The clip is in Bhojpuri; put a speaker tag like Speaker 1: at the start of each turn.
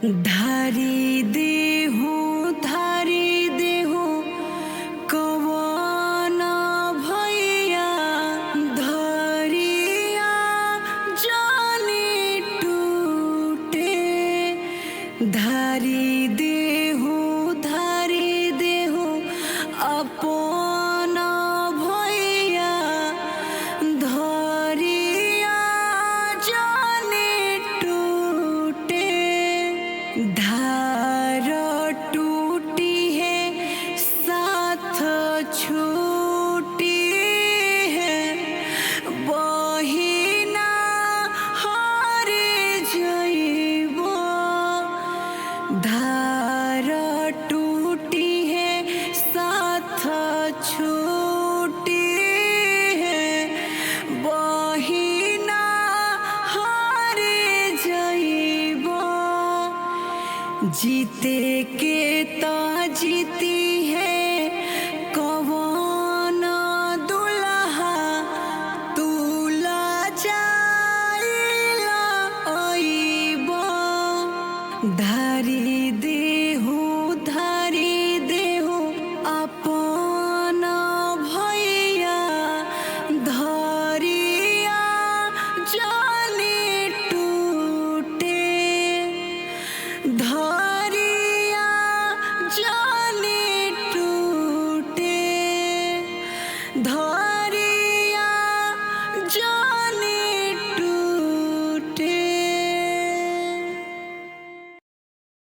Speaker 1: धारी देहु कवन भैया धरिया जानी टूटे। धारी देहु अपन भैया धरिया जानी टूटे। धार टूटी है साथ छूटी है बहिना हार जइबो। धार टूटी है साथ छूटी है बहिना हार जइबो। जीते के तो जीती है